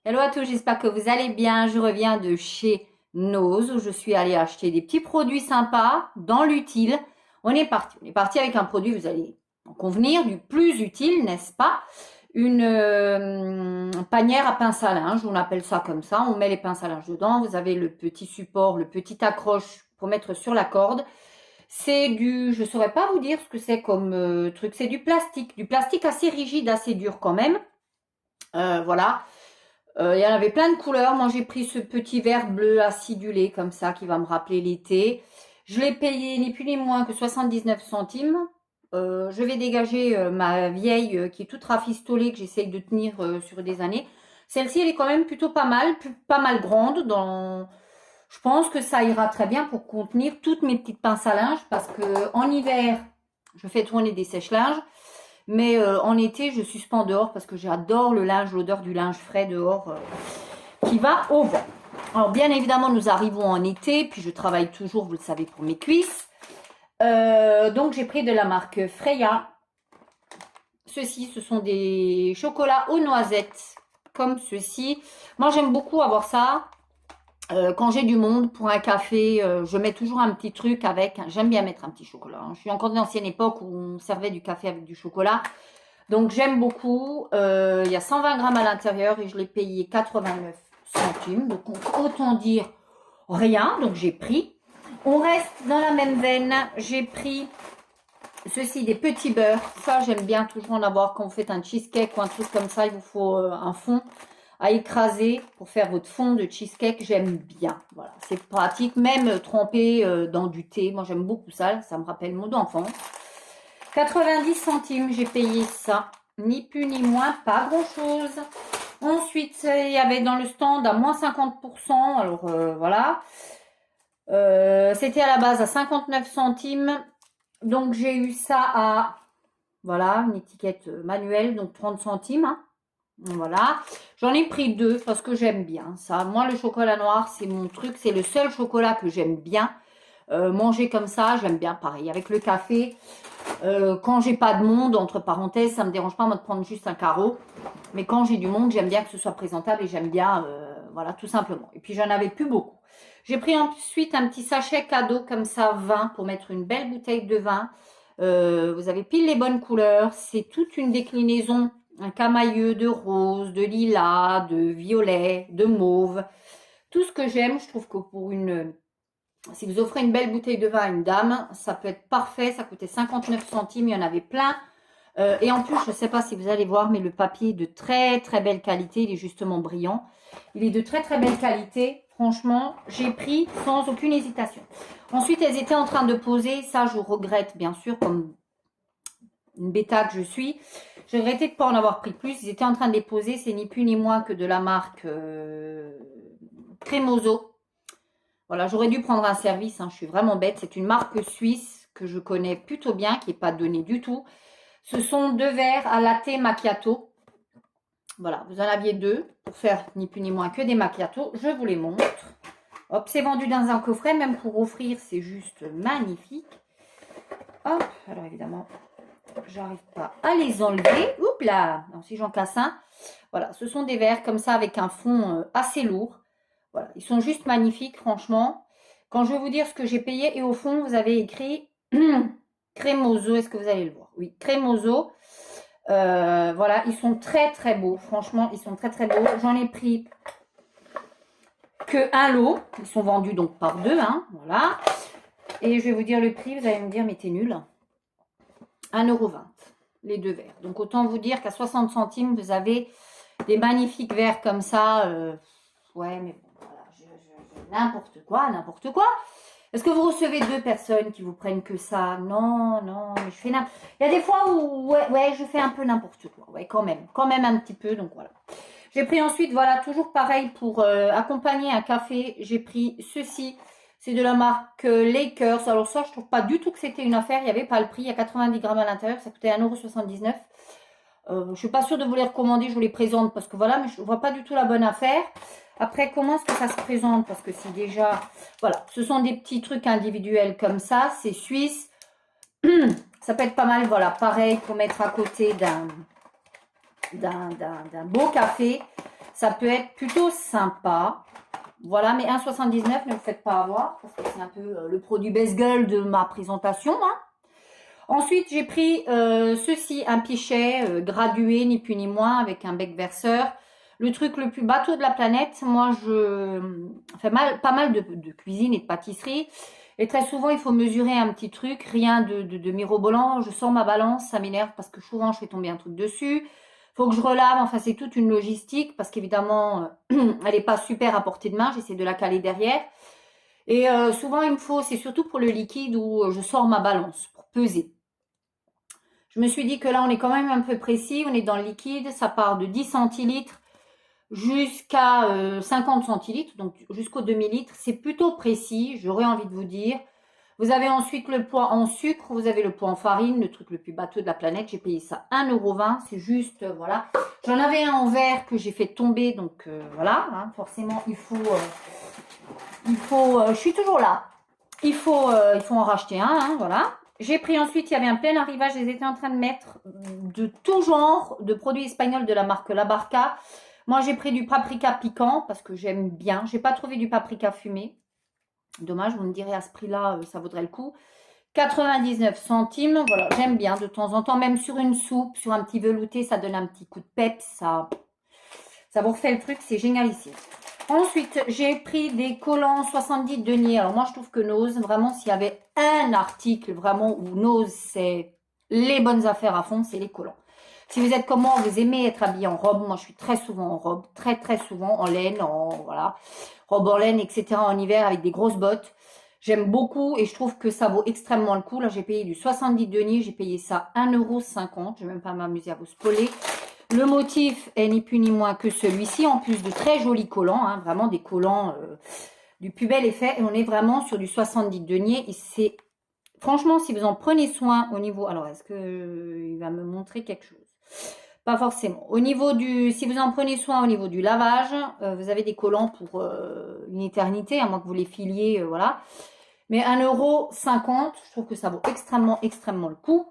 Hello à tous, j'espère que vous allez bien. Je reviens de chez Nose où je suis allée acheter des petits produits sympas dans l'utile. On est parti avec un produit, vous allez en convenir, du plus utile, n'est-ce pas? Une panière à pince à linge, on appelle ça comme ça. On met les pinces à linge dedans. Vous avez le petit support, le petit accroche pour mettre sur la corde. C'est je saurais pas vous dire ce que c'est comme truc. C'est du plastique assez rigide, assez dur quand même. Voilà. Il y en avait plein de couleurs. Moi, j'ai pris ce petit verre bleu acidulé comme ça qui va me rappeler l'été. Je l'ai payé ni plus ni moins que 79 centimes. Je vais dégager ma vieille qui est toute rafistolée que j'essaye de tenir sur des années. Celle-ci, elle est quand même plutôt pas mal grande. Je pense que ça ira très bien pour contenir toutes mes petites pinces à linge parce que en hiver, je fais tourner des sèche-linges. Mais en été, je suspends dehors parce que j'adore le linge, l'odeur du linge frais dehors qui va au vent. Alors bien évidemment, nous arrivons en été, puis je travaille toujours, vous le savez, pour mes cuisses. Donc j'ai pris de la marque Freya. Ceux-ci, ce sont des chocolats aux noisettes, comme ceux-ci. Moi, j'aime beaucoup avoir ça. Quand j'ai du monde pour un café, je mets toujours un petit truc avec. J'aime bien mettre un petit chocolat. Je suis encore de l'ancienne époque où on servait du café avec du chocolat. Donc j'aime beaucoup. Il y a 120 grammes à l'intérieur et je l'ai payé 89 centimes. Donc autant dire rien. Donc j'ai pris. On reste dans la même veine. J'ai pris ceci, des petits beurres. Ça, j'aime bien toujours en avoir quand vous faites un cheesecake ou un truc comme ça. Il vous faut un fond à écraser pour faire votre fond de cheesecake. J'aime bien. Voilà, c'est pratique. Même trempé dans du thé. Moi, j'aime beaucoup ça. Ça me rappelle mon enfance. 90 centimes, j'ai payé ça. Ni plus ni moins, pas grand-chose. Ensuite, il y avait dans le stand à moins 50%. Alors, voilà. C'était à la base à 59 centimes. Donc, j'ai eu ça à, voilà, une étiquette manuelle, donc 30 centimes. Hein. Voilà. J'en ai pris deux parce que j'aime bien ça. Moi, le chocolat noir, c'est mon truc. C'est le seul chocolat que j'aime bien. Manger comme ça, j'aime bien pareil. Avec le café, quand j'ai pas de monde, entre parenthèses, ça me dérange pas moi de prendre juste un carreau. Mais quand j'ai du monde, j'aime bien que ce soit présentable et j'aime bien, voilà, tout simplement. Et puis j'en avais plus beaucoup. J'ai pris ensuite un petit sachet cadeau comme ça, vin, pour mettre une belle bouteille de vin. Vous avez pile les bonnes couleurs. C'est toute une déclinaison, un camailleux de rose, de lilas, de violet, de mauve. Tout ce que j'aime, je trouve que pour si vous offrez une belle bouteille de vin à une dame, ça peut être parfait. Ça coûtait 59 centimes, il y en avait plein. Et en plus, je ne sais pas si vous allez voir, mais le papier est de très très belle qualité. Il est justement brillant. Il est de très très belle qualité. Franchement, j'ai pris sans aucune hésitation. Ensuite, elles étaient en train de poser. Ça, je regrette bien sûr, comme une bêta que je suis. Je regrettais de ne pas en avoir pris plus. Ils étaient en train de les poser. C'est ni plus ni moins que de la marque Cremoso. Voilà, j'aurais dû prendre un service, hein, je suis vraiment bête. C'est une marque suisse que je connais plutôt bien, qui n'est pas donnée du tout. Ce sont deux verres à latte macchiato. Voilà, vous en aviez deux pour faire ni plus ni moins que des macchiatos. Je vous les montre. Hop, c'est vendu dans un coffret, même pour offrir, c'est juste magnifique. Hop, alors évidemment, j'arrive pas à les enlever. Oups là, non, si j'en casse un. Voilà, ce sont des verres comme ça avec un fond assez lourd. Voilà, ils sont juste magnifiques, franchement. Quand je vais vous dire ce que j'ai payé, et au fond, vous avez écrit Cremoso. Est-ce que vous allez le voir? Oui, Cremoso. Voilà, ils sont très très beaux. Franchement, ils sont très très beaux. J'en ai pris que un lot. Ils sont vendus donc par deux. Hein, voilà. Et je vais vous dire le prix. Vous allez me dire, mais t'es nul. 1,20 €. Les deux verres. Donc autant vous dire qu'à 60 centimes, vous avez des magnifiques verres comme ça. Ouais, mais bon. N'importe quoi, n'importe quoi. Est-ce que vous recevez deux personnes qui vous prennent que ça? Non, non, mais je fais n'importe. Il y a des fois où, ouais, je fais un peu n'importe quoi. Ouais, quand même un petit peu, donc voilà. J'ai pris ensuite, voilà, toujours pareil pour accompagner un café. J'ai pris ceci. C'est de la marque Lakers. Alors ça, je trouve pas du tout que c'était une affaire. Il n'y avait pas le prix. Il y a 90 grammes à l'intérieur. Ça coûtait 1,79 €. Je suis pas sûre de vous les recommander. Je vous les présente parce que voilà, mais je vois pas du tout la bonne affaire. Après, comment est-ce que ça se présente? Parce que c'est déjà... Voilà, ce sont des petits trucs individuels comme ça. C'est suisse. Ça peut être pas mal, voilà, pareil, pour mettre à côté d'un beau café. Ça peut être plutôt sympa. Voilà, mais 1,79, ne vous faites pas avoir, parce que c'est un peu le produit best girl de ma présentation. Hein. Ensuite, j'ai pris ceci, un pichet gradué, ni plus ni moins, avec un bec verseur. Le truc le plus bateau de la planète, moi, je fais pas mal de cuisine et de pâtisserie. Et très souvent, il faut mesurer un petit truc, rien de mirobolant. Je sors ma balance, ça m'énerve parce que souvent, je fais tomber un truc dessus. Faut que je relave, enfin, c'est toute une logistique parce qu'évidemment, elle n'est pas super à portée de main. J'essaie de la caler derrière. Et souvent, il me faut, c'est surtout pour le liquide où je sors ma balance pour peser. Je me suis dit que là, on est quand même un peu précis. On est dans le liquide. Ça part de 10 centilitres jusqu'à 50 centilitres, donc jusqu'au demi-litre. C'est plutôt précis, j'aurais envie de vous dire. Vous avez ensuite le poids en sucre. Vous avez le poids en farine, le truc le plus bateau de la planète. J'ai payé ça 1,20 €. C'est juste, voilà. J'en avais un en verre que j'ai fait tomber. Donc, voilà. Hein, forcément, il faut... je suis toujours là. Il faut en racheter un. Hein, voilà. J'ai pris ensuite, il y avait un plein arrivage, ils étaient en train de mettre de tout genre de produits espagnols de la marque La Barca. Moi, j'ai pris du paprika piquant parce que j'aime bien. Je n'ai pas trouvé du paprika fumé. Dommage, vous me direz à ce prix-là, ça vaudrait le coup. 99 centimes, voilà, j'aime bien de temps en temps, même sur une soupe, sur un petit velouté, ça donne un petit coup de peps, ça vous refait le truc, c'est génial ici. Ensuite, j'ai pris des collants 70 deniers. Alors moi, je trouve que Nose, vraiment, s'il y avait un article vraiment où Nose, c'est les bonnes affaires à fond, c'est les collants. Si vous êtes comme moi, vous aimez être habillé en robe. Moi, je suis très souvent en robe, très souvent en laine, voilà, robe en laine, etc. en hiver avec des grosses bottes. J'aime beaucoup et je trouve que ça vaut extrêmement le coup. Là, j'ai payé du 70 deniers, j'ai payé ça 1,50 €. Je vais même pas m'amuser à vous spoiler. Le motif est ni plus ni moins que celui-ci, en plus de très jolis collants, hein, vraiment des collants du plus bel effet. Et on est vraiment sur du 70 deniers. Et c'est, franchement, si vous en prenez soin au niveau... Alors, est-ce qu'il va me montrer quelque chose? Pas forcément. Au niveau du... Si vous en prenez soin au niveau du lavage, vous avez des collants pour une éternité, à moins que vous les filiez, voilà. Mais 1,50 €, je trouve que ça vaut extrêmement le coup.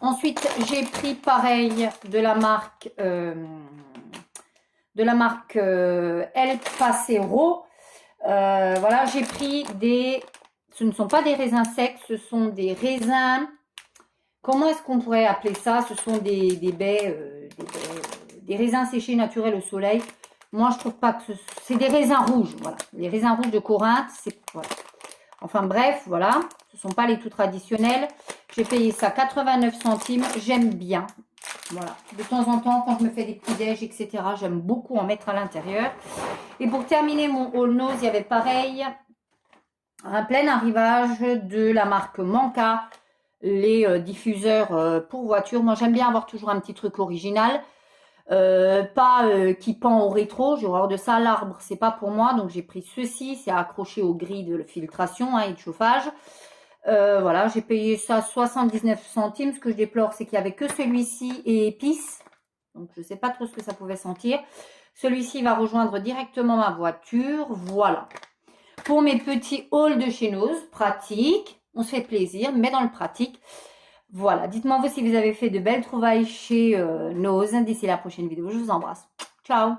Ensuite, j'ai pris pareil de la marque El Pasero. Voilà, j'ai pris des... Ce ne sont pas des raisins secs, ce sont des raisins... Comment est-ce qu'on pourrait appeler ça? Ce sont des raisins séchés naturels au soleil. Moi, je trouve pas que c'est des raisins rouges. Voilà, les raisins rouges de Corinthe, c'est... Voilà. Enfin bref, voilà, ce ne sont pas les tout traditionnels. J'ai payé ça 89 centimes, j'aime bien. Voilà, de temps en temps, quand je me fais des petits déj, etc., j'aime beaucoup en mettre à l'intérieur. Et pour terminer mon haul Nose, il y avait pareil, un plein arrivage de la marque Manca, les diffuseurs pour voiture. Moi, j'aime bien avoir toujours un petit truc original. Pas qui pend au rétro, j'ai horreur de ça. L'arbre, c'est pas pour moi, donc j'ai pris ceci, c'est accroché aux grilles de filtration et de chauffage. Voilà, j'ai payé ça 79 centimes. Ce que je déplore, c'est qu'il n'y avait que celui-ci et épices, donc je sais pas trop ce que ça pouvait sentir. Celui-ci va rejoindre directement ma voiture. Voilà, pour mes petits hauls de chez Nose, pratique, on se fait plaisir, mais dans le pratique. Voilà, dites-moi vous si vous avez fait de belles trouvailles chez Nose. D'ici la prochaine vidéo, je vous embrasse. Ciao!